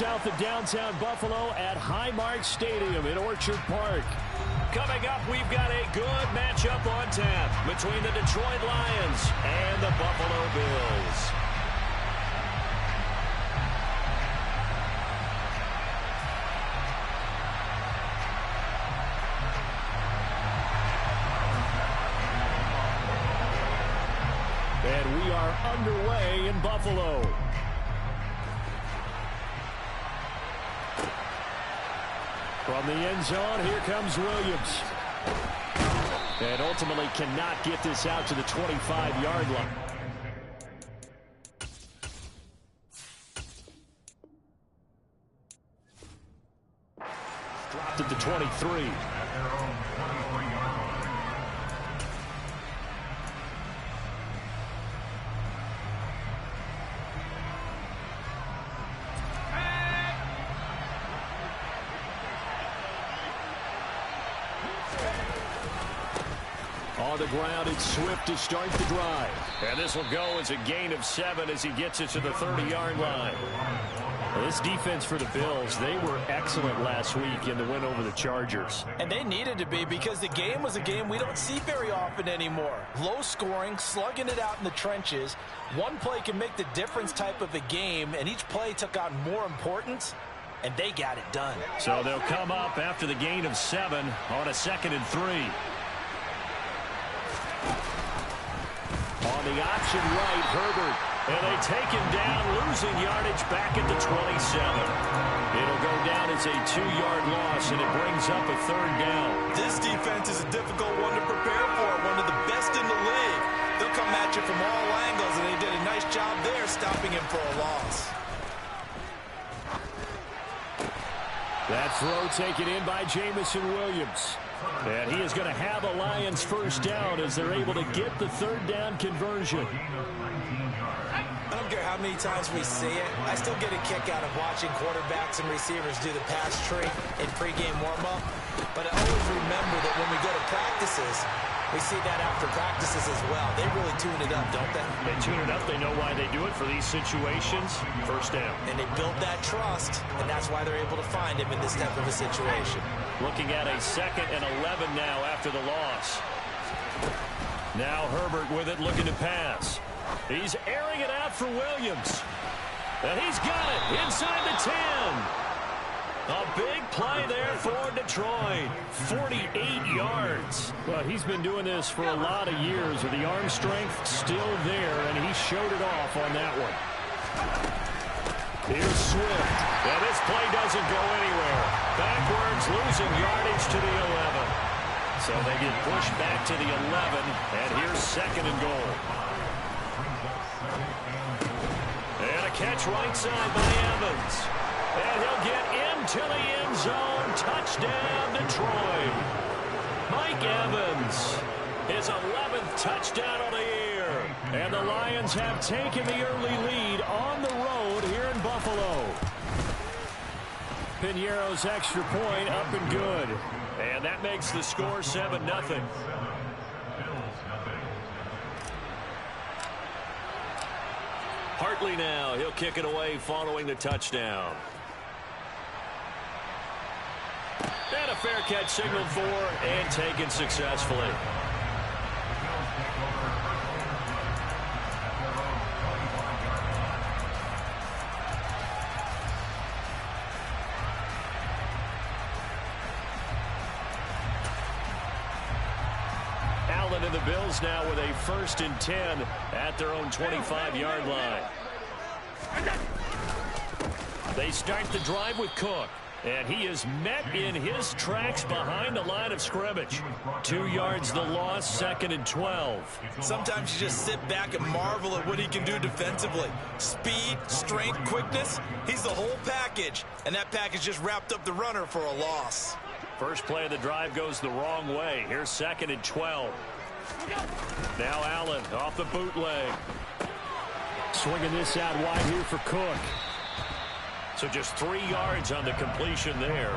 south of downtown Buffalo at Highmark Stadium in Orchard Park. Coming up, we've got a good matchup on tap between the Detroit Lions and the Buffalo Bills. And we are underway in Buffalo. From the end zone, here comes Williams. And ultimately cannot get this out to the 25-yard line. Dropped at the 23. On the ground, it's Swift to start the drive. And this will go as a gain of 7 as he gets it to the 30-yard line. Well, this defense for the Bills, they were excellent last week in the win over the Chargers. And they needed to be because the game was a game we don't see very often anymore. Low scoring, slugging it out in the trenches. One play can make the difference type of a game, and each play took on more importance, and they got it done. So they'll come up after the gain of 7 on a 2nd and 3. On the option right, Herbert. And they take him down, losing yardage back at the 27. It'll go down as a 2-yard loss, and it brings up a 3rd down. This defense is a difficult one to prepare for, one of the best in the league. They'll come at you from all angles, and they did a nice job there stopping him for a loss. That throw taken in by Jamison Williams. And he is going to have a Lions first down as they're able to get the 3rd down conversion. I don't care how many times we see it. I still get a kick out of watching quarterbacks and receivers do the pass tree in pregame warm-up. But I always remember that when we go to practices, we see that after practices as well. They really tune it up, don't they? They tune it up. They know why they do it for these situations. First down. And they build that trust, and that's why they're able to find him in this type of a situation. Looking at a 2nd and 11 now after the loss. Now Herbert with it, looking to pass. He's airing it out for Williams. And he's got it inside the 10. A big play there for Detroit. 48 yards. Well, he's been doing this for a lot of years with the arm strength still there, and he showed it off on that one. Here's Swift. And this play doesn't go anywhere. Backwards, losing yardage to the 11. So they get pushed back to the 11, and here's 2nd and goal. And a catch right side by Evans. And he'll get into the end zone. Touchdown, Detroit. Mike Evans, his 11th touchdown of the year. And the Lions have taken the early lead on the road here in Buffalo. Piñeiro's extra point up and good. And that makes the score 7-0. Hartley now. He'll kick it away following the touchdown. And a fair catch signaled for and taken successfully. Allen and the Bills now with a 1st and 10 at their own 25-yard line. They start the drive with Cook. And he is met in his tracks behind the line of scrimmage. 2 yards the loss, 2nd and 12. Sometimes you just sit back and marvel at what he can do defensively. Speed, strength, quickness, he's the whole package. And that package just wrapped up the runner for a loss. First play of the drive goes the wrong way. Here's 2nd and 12. Now Allen off the bootleg. Swinging this out wide here for Cook. So just 3 yards on the completion there.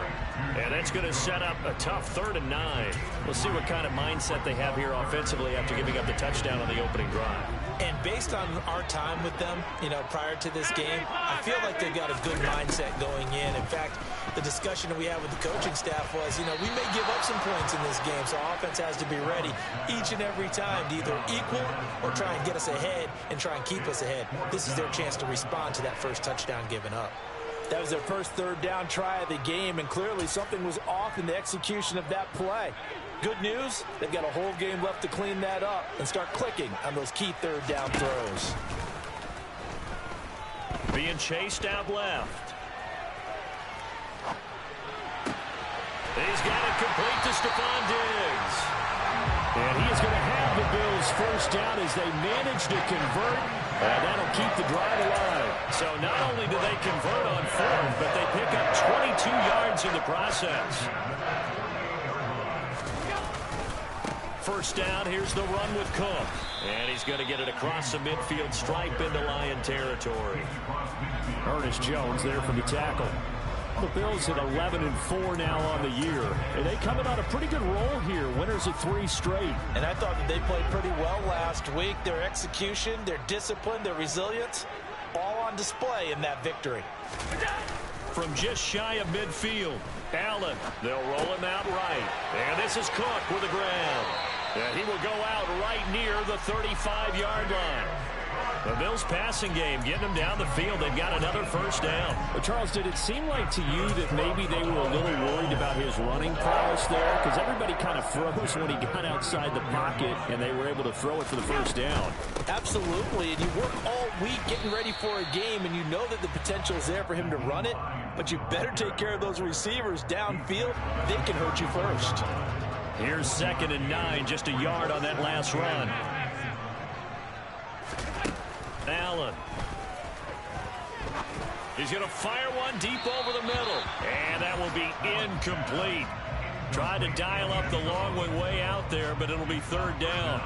And that's going to set up a tough 3rd and 9. We'll see what kind of mindset they have here offensively after giving up the touchdown on the opening drive. And based on our time with them, prior to this game, I feel like they've got a good mindset going in. In fact, the discussion that we had with the coaching staff was, we may give up some points in this game, so offense has to be ready each and every time to either equal or try and get us ahead and try and keep us ahead. This is their chance to respond to that first touchdown given up. That was their first third down try of the game, and clearly something was off in the execution of that play. Good news, they've got a whole game left to clean that up and start clicking on those key third down throws. Being chased out left. He's got it complete to Stephon Diggs. And he is going to have the Bills first down as they manage to convert. And that'll keep the drive alive. So not only do they convert on fourth, but they pick up 22 yards in the process. First down, here's the run with Cook. And he's going to get it across the midfield stripe into Lion territory. Ernest Jones there for the tackle. The Bills at 11-4 now on the year. And they coming on a pretty good roll here. Winners of 3 straight. And I thought that they played pretty well last week. Their execution, their discipline, their resilience, all on display in that victory. From just shy of midfield, Allen, they'll roll him out right. And this is Cook with the ground. And he will go out right near the 35-yard line. The Bills passing game getting them down the field. They've got another first down. But Charles, did it seem like to you that maybe they were a little worried about his running prowess there? Because everybody kind of froze when he got outside the pocket and they were able to throw it for the first down. Absolutely, and you work all week getting ready for a game, and you know that the potential is there for him to run it, but you better take care of those receivers downfield. They can hurt you first. Here's 2nd and 9, just a yard on that last run. Allen. He's going to fire one deep over the middle. And that will be incomplete. Tried to dial up the long one way out there, but it'll be 3rd down.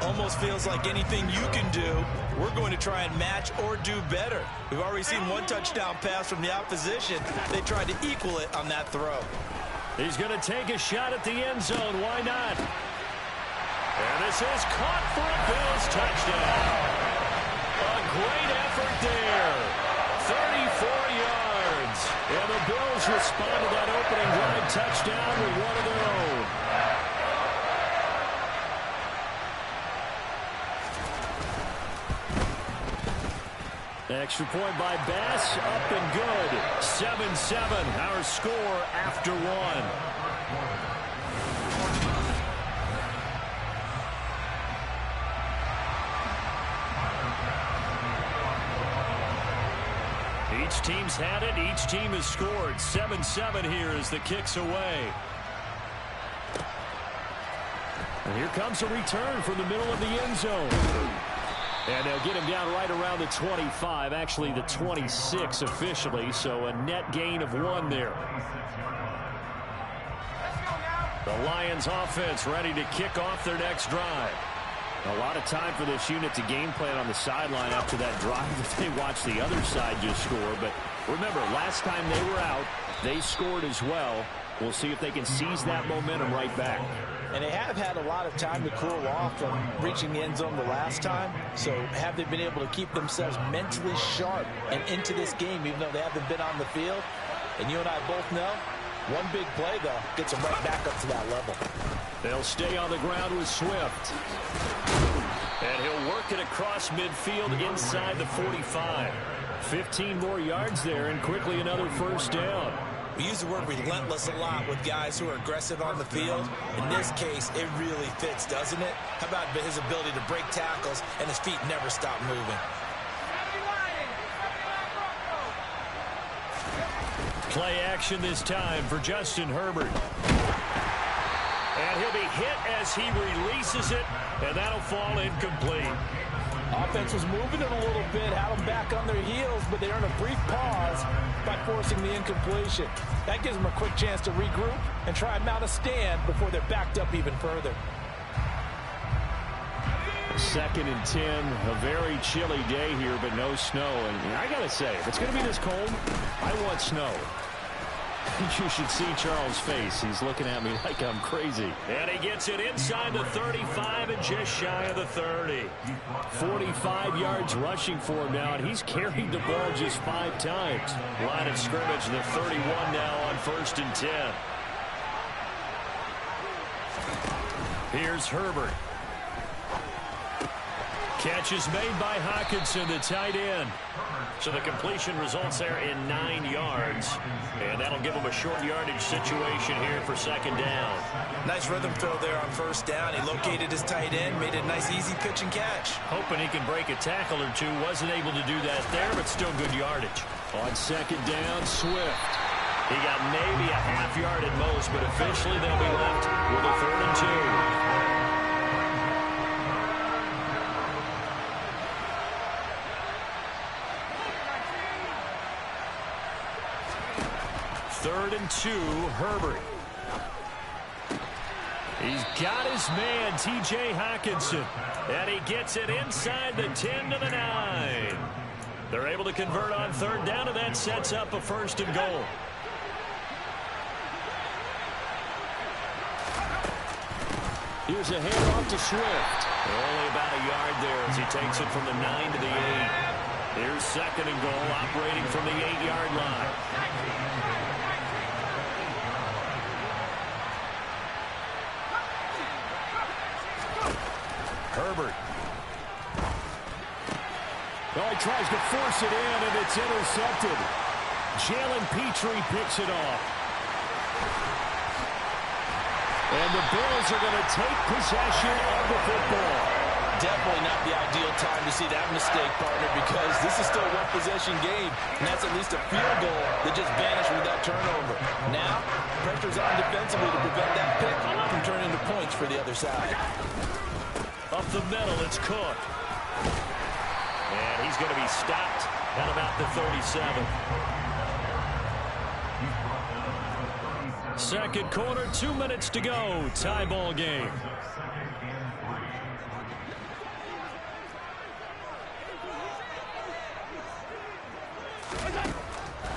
Almost feels like anything you can do, we're going to try and match or do better. We've already seen one touchdown pass from the opposition. They tried to equal it on that throw. He's going to take a shot at the end zone. Why not? And this is caught for a Bills touchdown. A great effort there. 34 yards. And the Bills respond to that opening drive touchdown with one of their own. Extra point by Bass, up and good. 7-7, our score after 1. Each team's had it. Each team has scored. 7-7 here as the kick's away. And here comes a return from the middle of the end zone. And they'll get him down right around the 25, actually the 26 officially, so a net gain of 1 there. The Lions offense ready to kick off their next drive. A lot of time for this unit to game plan on the sideline after that drive that they watched the other side just score. But remember, last time they were out, they scored as well. We'll see if they can seize that momentum right back. And they have had a lot of time to cool off from reaching the end zone the last time. So have they been able to keep themselves mentally sharp and into this game, even though they haven't been on the field? And you and I both know, one big play, though, gets them right back up to that level. They'll stay on the ground with Swift. And he'll work it across midfield inside the 45. 15 more yards there, and quickly another first down. We use the word relentless a lot with guys who are aggressive on the field. In this case, it really fits, doesn't it? How about his ability to break tackles and his feet never stop moving? Play action this time for Justin Herbert. And he'll be hit as he releases it, and that'll fall incomplete. Offense was moving it a little bit, had them back on their heels, but they earned a brief pause by forcing the incompletion. That gives them a quick chance to regroup and try and mount a stand before they're backed up even further. 2nd and 10, a very chilly day here, but no snow. And I got to say, if it's going to be this cold, I want snow. You should see Charles' face. He's looking at me like I'm crazy. And he gets it inside the 35 and just shy of the 30. 45 yards rushing for him now, and he's carried the ball just 5 times. Line of scrimmage, the 31 now on 1st and 10. Here's Herbert. Catch is made by Hockenson, the tight end. So the completion results there in 9 yards. And that'll give him a short yardage situation here for 2nd down. Nice rhythm throw there on 1st down. He located his tight end, made it a nice easy pitch and catch. Hoping he can break a tackle or two. Wasn't able to do that there, but still good yardage. On 2nd down, Swift. He got maybe a half yard at most, but officially they'll be left with a 3rd and 2. 3rd and 2, Herbert. He's got his man, T.J. Hockenson. And he gets it inside the 10 to the 9. They're able to convert on 3rd down, and that sets up a 1st and goal. Here's a handoff to Swift. Only about a yard there as he takes it from the 9 to the 8. Here's 2nd and goal, operating from the 8-yard line. Herbert. Oh, he tries to force it in, and it's intercepted. Jalen Petrie picks it off. And the Bills are going to take possession of the football. Definitely not the ideal time to see that mistake, partner, because this is still a one-possession game, and that's at least a field goal that just vanished with that turnover. Now, pressure's on defensively to prevent that pick from turning into points for the other side. Up the middle, it's Cook. And he's going to be stopped at about the 37. 2nd quarter, 2 minutes to go. Tie ball game.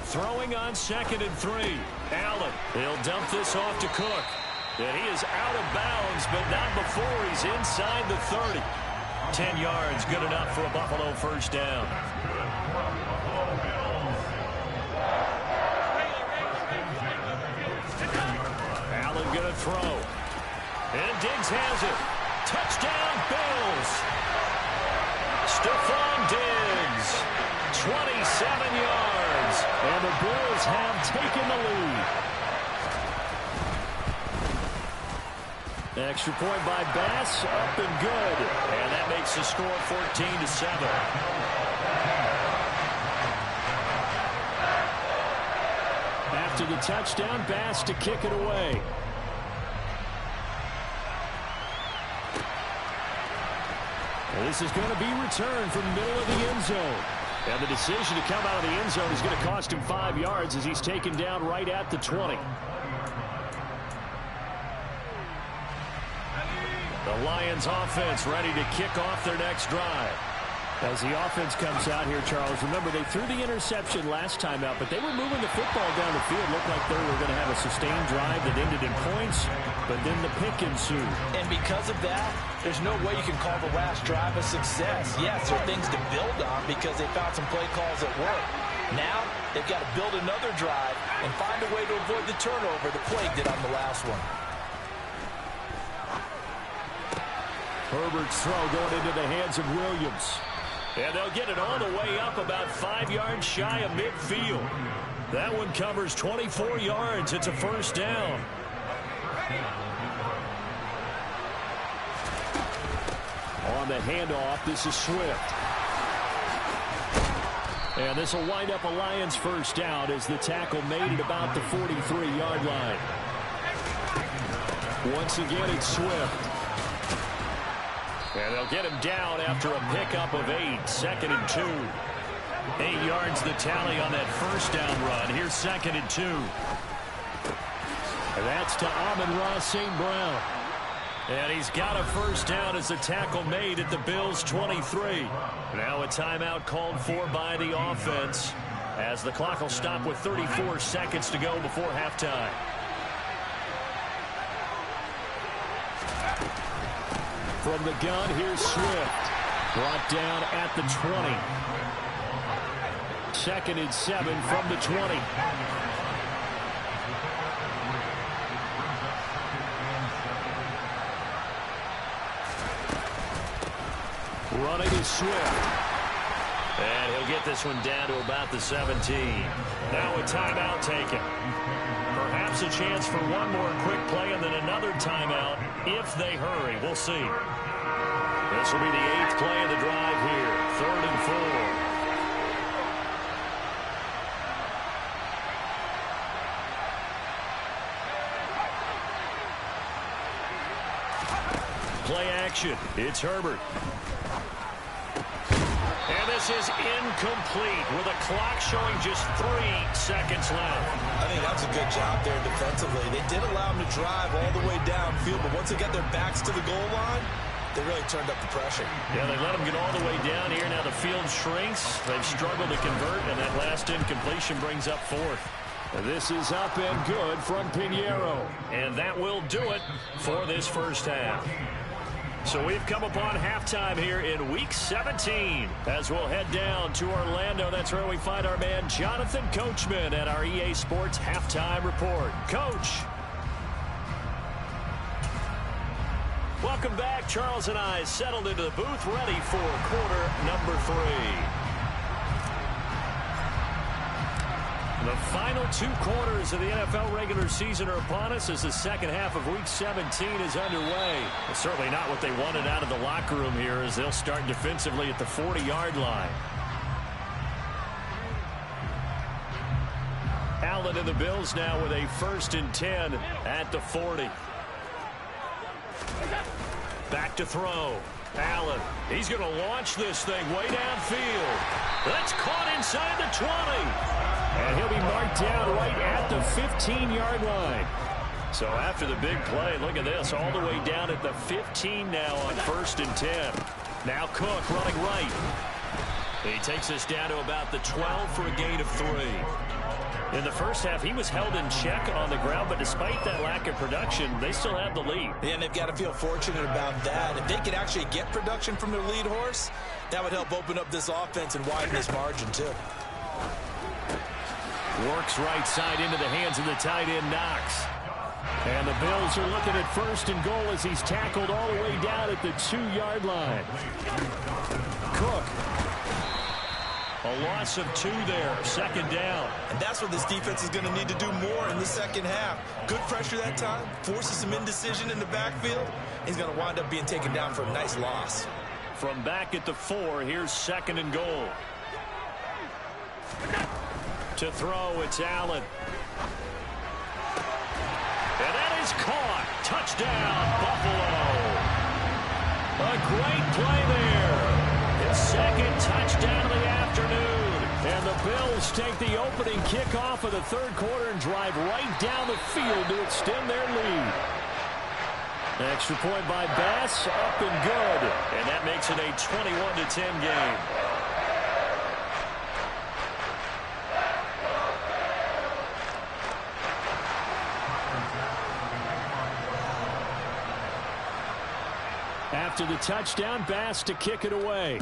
Throwing on 2nd and 3. Allen, he'll dump this off to Cook. And he is out of bounds, but not before he's inside the 30. 10 yards, good enough for a Buffalo 1st down. Allen going to throw. And Diggs has it. Touchdown, Bills. Stephon Diggs, 27 yards. And the Bills have taken the lead. Extra point by Bass, up and good. And that makes the score 14-7. After the touchdown, Bass to kick it away. And this is going to be returned from the middle of the end zone. And the decision to come out of the end zone is going to cost him 5 yards as he's taken down right at the 20. The Lions offense ready to kick off their next drive. As the offense comes out here, Charles, remember they threw the interception last time out, but they were moving the football down the field. Looked like they were going to have a sustained drive that ended in points, but then the pick ensued. And because of that, there's no way you can call the last drive a success. Yes, there are things to build on because they found some play calls that work. Now, they've got to build another drive and find a way to avoid the turnover the plague did on the last one. Herbert's throw going into the hands of Williams. And they'll get it all the way up about 5 yards shy of midfield. That one covers 24 yards. It's a 1st down. On the handoff, this is Swift. And this will wind up a Lions 1st down as the tackle made at about the 43-yard line. Once again, it's Swift. And they'll get him down after a pickup of 8. 2nd and 2. 8 yards the tally on that 1st down run. Here's 2nd and 2. And that's to Amon-Ra St. Brown. And he's got a 1st down as the tackle made at the Bills' 23. Now a timeout called for by the offense. as the clock will stop with 34 seconds to go before halftime. From the gun, here's Swift. Brought down at the 20. 2nd and 7 from the 20. Running is Swift. And he'll get this one down to about the 17. Now a timeout taken. Perhaps a chance for one more quick play and then another timeout if they hurry. We'll see. This will be the 8th play of the drive here. 3rd and 4. Play action. It's Herbert. And this is incomplete with a clock showing just 3 seconds left. I think that's a good job there defensively. They did allow them to drive all the way downfield, but once they got their backs to the goal line, they really turned up the pressure. Yeah, they let them get all the way down here. Now the field shrinks. They've struggled to convert, and that last incompletion brings up 4th. This is up and good from Pinheiro. And that will do it for this first half. So we've come upon halftime here in Week 17 as we'll head down to Orlando. That's where we find our man Jonathan Coachman at our EA Sports Halftime Report. Coach. Welcome back. Charles and I settled into the booth ready for quarter number 3. The final 2 quarters of the NFL regular season are upon us as the second half of Week 17 is underway. It's certainly not what they wanted out of the locker room here as they'll start defensively at the 40-yard line. Allen and the Bills now with a 1st and 10 at the 40. Back to throw. Allen, he's going to launch this thing way downfield. That's caught inside the 20. And he'll be marked down right at the 15-yard line. So after the big play, look at this, all the way down at the 15 now on 1st and 10. Now Cook running right. He takes us down to about the 12 for a gain of 3. In the first half, he was held in check on the ground, but despite that lack of production, they still have the lead. Yeah, and they've got to feel fortunate about that. If they could actually get production from their lead horse, that would help open up this offense and widen this margin too. Works right side into the hands of the tight end, Knox. And the Bills are looking at 1st and goal as he's tackled all the way down at the 2-yard line. Cook. A loss of 2 there, 2nd down. And that's what this defense is going to need to do more in the second half. Good pressure that time, forces some indecision in the backfield. He's going to wind up being taken down for a nice loss. From back at the 4, here's 2nd and goal. To throw, it's Allen. And that is caught. Touchdown, Buffalo. A great play there. His 2nd touchdown of the afternoon. And the Bills take the opening kickoff of the 3rd quarter and drive right down the field to extend their lead. Extra point by Bass, up and good. And that makes it a 21-10 game. After the touchdown, Bass to kick it away.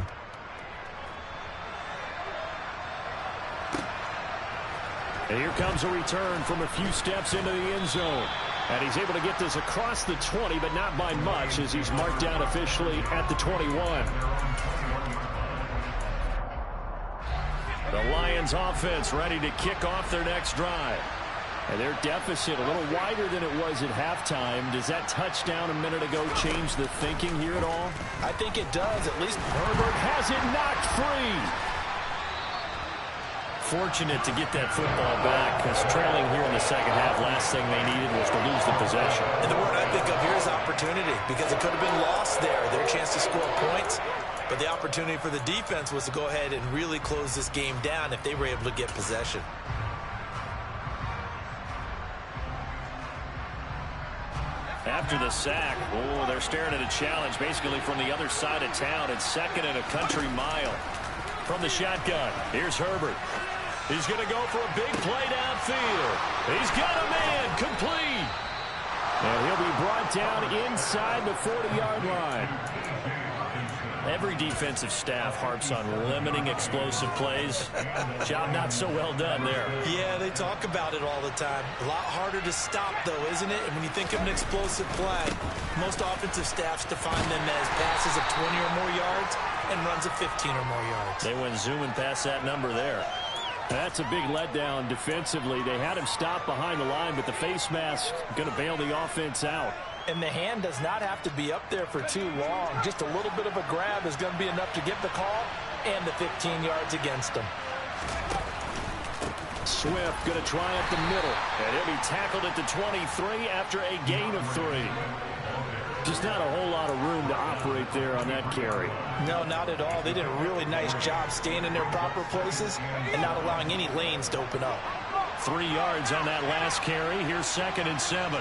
And here comes a return from a few steps into the end zone. And he's able to get this across the 20, but not by much as he's marked down officially at the 21. The Lions offense ready to kick off their next drive. And their deficit a little wider than it was at halftime. Does that touchdown a minute ago change the thinking here at all? I think it does. At least Herbert has it knocked free. Fortunate to get that football back because trailing here in the second half, last thing they needed was to lose the possession. And the word I think of here is opportunity because it could have been lost there. Their chance to score points. But the opportunity for the defense was to go ahead and really close this game down if they were able to get possession. After the sack, oh, they're staring at a challenge basically from the other side of town. It's 2nd and a country mile. From the shotgun, here's Herbert. He's going to go for a big play downfield. He's got a man complete. And he'll be brought down inside the 40-yard line. Every defensive staff harps on limiting explosive plays. Job not so well done there. Yeah, they talk about it all the time. A lot harder to stop, though, isn't it? And when you think of an explosive play, most offensive staffs define them as passes of 20 or more yards and runs of 15 or more yards. They went zooming past that number there. That's a big letdown defensively. They had him stop behind the line, but the face mask going to bail the offense out. And the hand does not have to be up there for too long. Just a little bit of a grab is going to be enough to get the call and the 15 yards against him. Swift going to try up the middle. And he'll be tackled at the 23 after a gain of 3. Just not a whole lot of room to operate there on that carry. No, not at all. They did a really nice job staying in their proper places and not allowing any lanes to open up. 3 yards on that last carry. Here's 2nd and 7.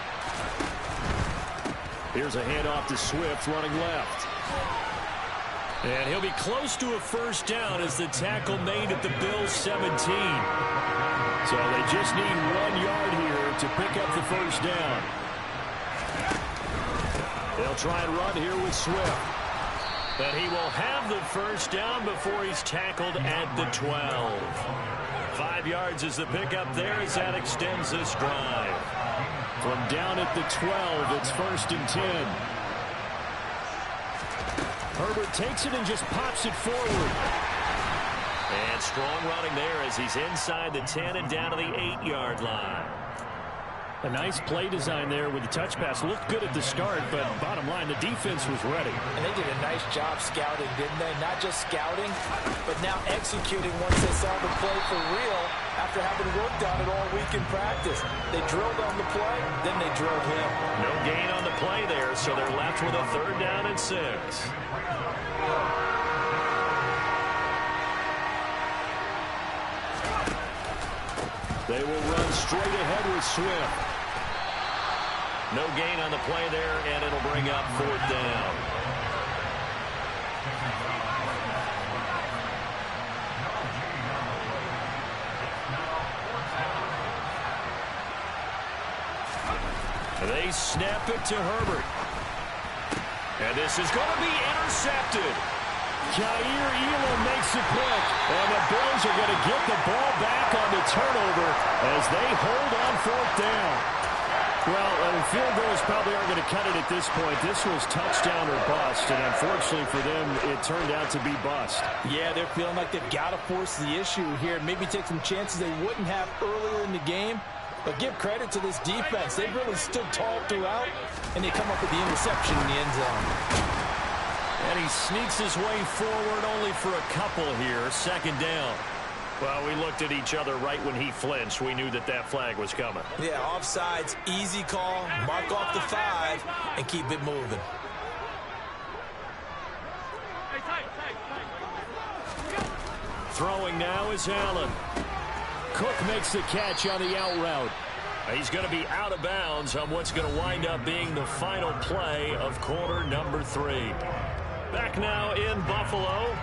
Here's a handoff to Swift running left. And he'll be close to a first down as the tackle made at the Bills' 17. So they just need 1 yard here to pick up the first down. They'll try and run here with Swift. But he will have the first down before he's tackled at the 12. 5 yards is the pickup there as that extends this drive. From down at the 12, it's 1st and 10. Herbert takes it and just pops it forward. And strong running there as he's inside the 10 and down to the 8-yard line. A nice play design there with the touch pass. Looked good at the start, but bottom line, the defense was ready. And they did a nice job scouting, didn't they? Not just scouting, but now executing once they saw the play for real after having worked on it all week in practice. They drilled on the play, then they drilled him. No gain on the play there, so they're left with a 3rd down and 6. They will run straight ahead with Swift. No gain on the play there, and it'll bring up 4th down. They snap it to Herbert. And this is going to be intercepted. Jair Elam makes the pick, and the Bills are going to get the ball back on the turnover as they hold on 4th down. Well, field goals probably aren't going to cut it at this point. This was touchdown or bust, and unfortunately for them, it turned out to be bust. Yeah, they're feeling like they've got to force the issue here. Maybe take some chances they wouldn't have earlier in the game. But give credit to this defense. They've really stood tall throughout, and they come up with the interception in the end zone. And he sneaks his way forward only for a couple here. 2nd down. Well, we looked at each other right when he flinched. We knew that that flag was coming. Yeah, offsides, easy call. Mark off the 5 and keep it moving. Throwing now is Allen. Cook makes the catch on the out route. He's going to be out of bounds on what's going to wind up being the final play of quarter number 3. Back now in Buffalo.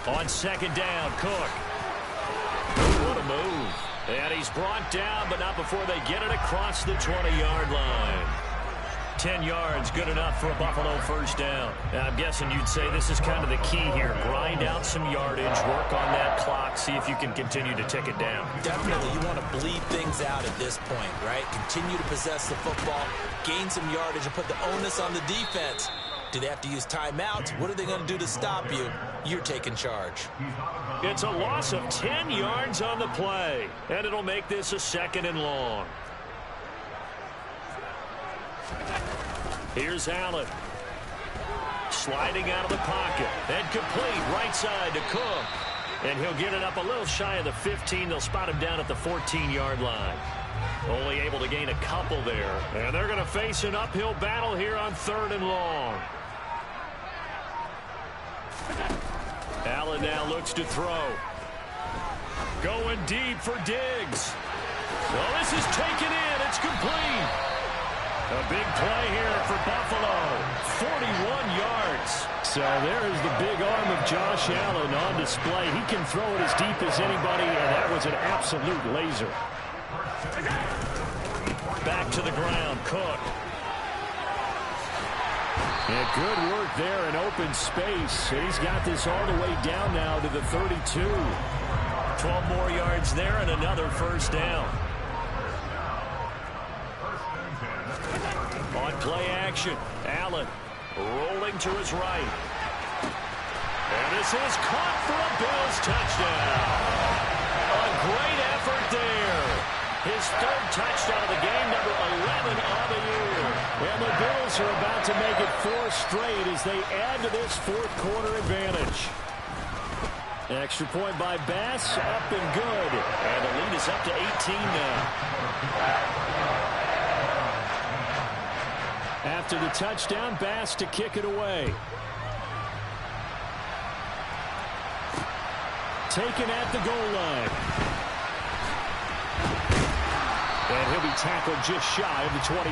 On 2nd down, Cook. Ooh, what a move. And he's brought down, but not before they get it across the 20-yard line. 10 yards, good enough for a Buffalo first down. I'm guessing you'd say this is kind of the key here. Grind out some yardage, work on that clock, see if you can continue to tick it down. Definitely, you want to bleed things out at this point, right? Continue to possess the football, gain some yardage, and put the onus on the defense. Do they have to use timeouts? What are they going to do to stop you? You're taking charge. It's a loss of 10 yards on the play, and it'll make this a 2nd and long. Here's Allen. Sliding out of the pocket. And complete right side to Cook. And he'll get it up a little shy of the 15. They'll spot him down at the 14-yard line. Only able to gain a couple there. And they're going to face an uphill battle here on 3rd and long. Allen now looks to throw. Going deep for Diggs. Well, this is taken in. It's complete. A big play here for Buffalo. 41 yards. So there is the big arm of Josh Allen on display. He can throw it as deep as anybody, and that was an absolute laser. Back to the ground, Cook. And good work there in open space. He's got this all the way down now to the 32. 12 more yards there and another first down. On play action, Allen rolling to his right. And this is caught for a Bills touchdown. A great effort there. His 3rd touchdown of the game, number 11 on the year. And the Bills are about to make it 4 straight as they add to this 4th quarter advantage. Extra point by Bass, up and good. And the lead is up to 18 now. After the touchdown, Bass to kick it away. Taken at the goal line. And he'll be tackled just shy of the 25.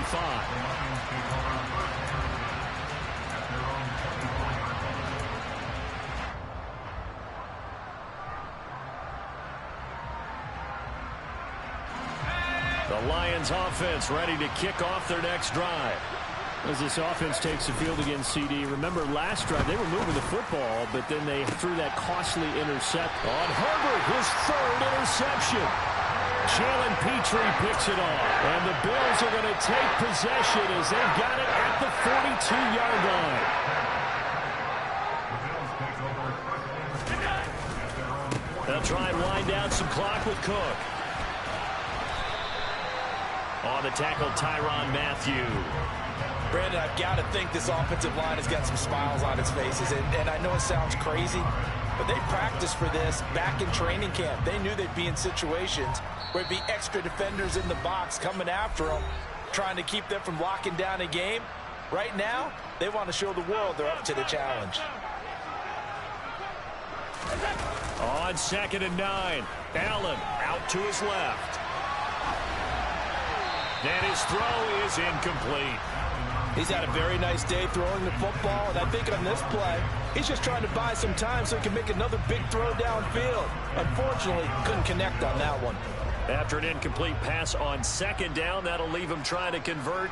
The Lions offense ready to kick off their next drive. As this offense takes the field against CD, remember last drive they were moving the football, but then they threw that costly intercept on Herbert, his 3rd interception. Jalen Petrie picks it off, and the Bills are going to take possession as they've got it at the 42-yard line. They'll try and wind down some clock with Cook. On the tackle, Tyrann Mathieu. Brandon, I've got to think this offensive line has got some smiles on its faces. And I know it sounds crazy, but they practiced for this back in training camp. They knew they'd be in situations where there'd be extra defenders in the box coming after them, trying to keep them from locking down a game. Right now, they want to show the world they're up to the challenge. On 2nd and 9, Allen out to his left. And his throw is incomplete. He's had a very nice day throwing the football, and I think on this play, he's just trying to buy some time so he can make another big throw downfield. Unfortunately, couldn't connect on that one. After an incomplete pass on 2nd down, that'll leave him trying to convert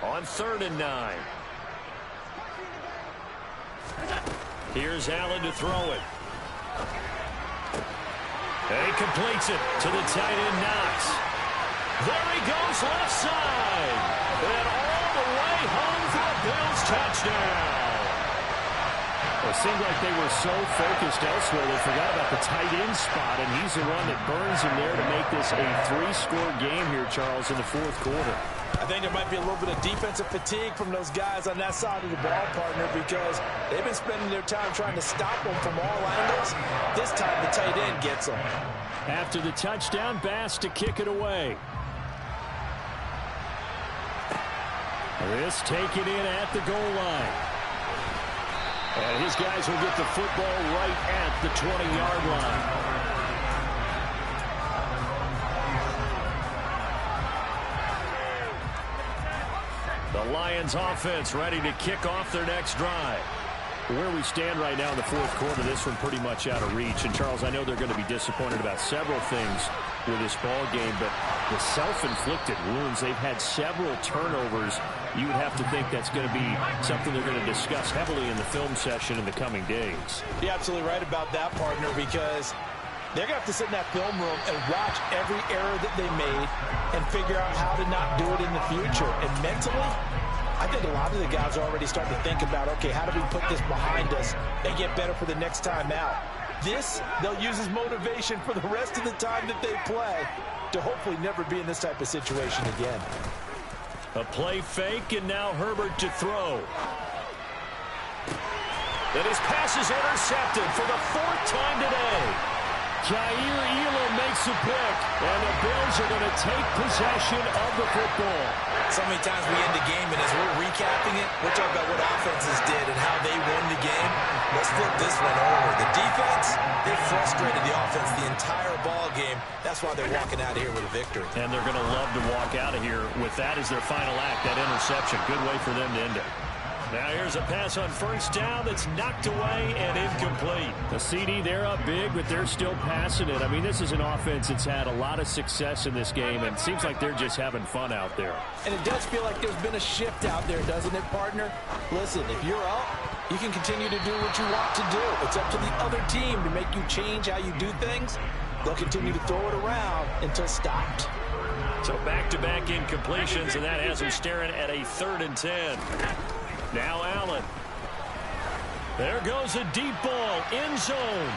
on 3rd and 9. Here's Allen to throw it. And he completes it to the tight end, Knox. There he goes, left side. And all the way home for a Bills touchdown. It seemed like they were so focused elsewhere they forgot about the tight end spot, and he's the one that burns him there to make this a 3-score game here, Charles, in the 4th quarter. I think there might be a little bit of defensive fatigue from those guys on that side of the ball, partner, because they've been spending their time trying to stop them from all angles. This time the tight end gets them. After the touchdown, Bass to kick it away. This taken in at the goal line. And his guys will get the football right at the 20-yard line. The Lions offense ready to kick off their next drive. Where we stand right now in the 4th quarter, this one pretty much out of reach. And, Charles, I know they're going to be disappointed about several things with this ball game, but the self-inflicted wounds, they've had several turnovers. You would have to think that's going to be something they're going to discuss heavily in the film session in the coming days. You're absolutely right about that, partner, because they're going to have to sit in that film room and watch every error that they made and figure out how to not do it in the future. And mentally, I think a lot of the guys are already starting to think about, okay, how do we put this behind us and get better for the next time out? This, they'll use as motivation for the rest of the time that they play to hopefully never be in this type of situation again. A play fake, and now Herbert to throw. And his pass is intercepted for the 4th time today. Jair Elam makes a pick, and the Bills are going to take possession of the football. So many times we end the game, and as we're recapping it, we're talking about what offenses did and how they won the game. Let's flip this one over. The defense, they frustrated the offense the entire ball game. That's why they're walking out of here with a victory. And they're going to love to walk out of here with that as their final act, that interception. Good way for them to end it. Now here's a pass on 1st down that's knocked away and incomplete. The CD, they're up big, but they're still passing it. I mean, this is an offense that's had a lot of success in this game, and it seems like they're just having fun out there. And it does feel like there's been a shift out there, doesn't it, partner? Listen, if you're up, you can continue to do what you want to do. It's up to the other team to make you change how you do things. They'll continue to throw it around until stopped. So back-to-back incompletions, and that has them staring at a 3rd and 10. Now Allen. There goes a deep ball, end zone.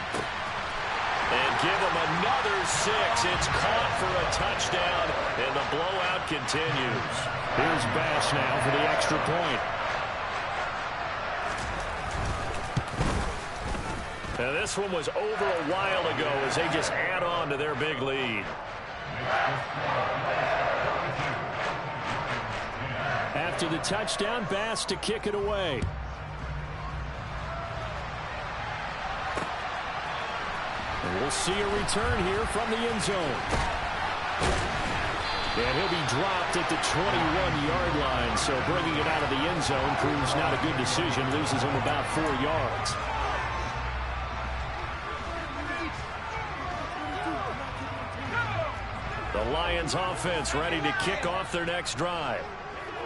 And give him another 6. It's caught for a touchdown, and the blowout continues. Here's Bass now for the extra point. Now this one was over a while ago as they just add on to their big lead. After the touchdown, Bass to kick it away. And we'll see a return here from the end zone. And he'll be dropped at the 21-yard line, so bringing it out of the end zone proves not a good decision, loses him about 4 yards. The Lions offense ready to kick off their next drive.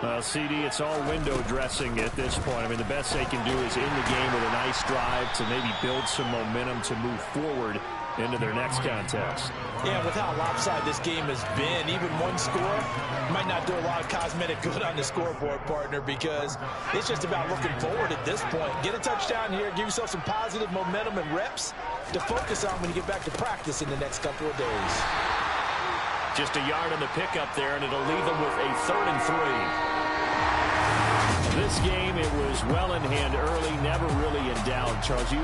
Well, CD, it's all window dressing at this point. I mean, the best they can do is end the game with a nice drive to maybe build some momentum to move forward into their next contest. Yeah, with how lopsided this game has been, even one score might not do a lot of cosmetic good on the scoreboard, partner, because it's just about looking forward at this point. Get a touchdown here, give yourself some positive momentum and reps to focus on when you get back to practice in the next couple of days. Just a yard on the pickup there, and it'll leave them with a 3rd and 3. This game, it was well in hand early, never really in doubt. Charles, you and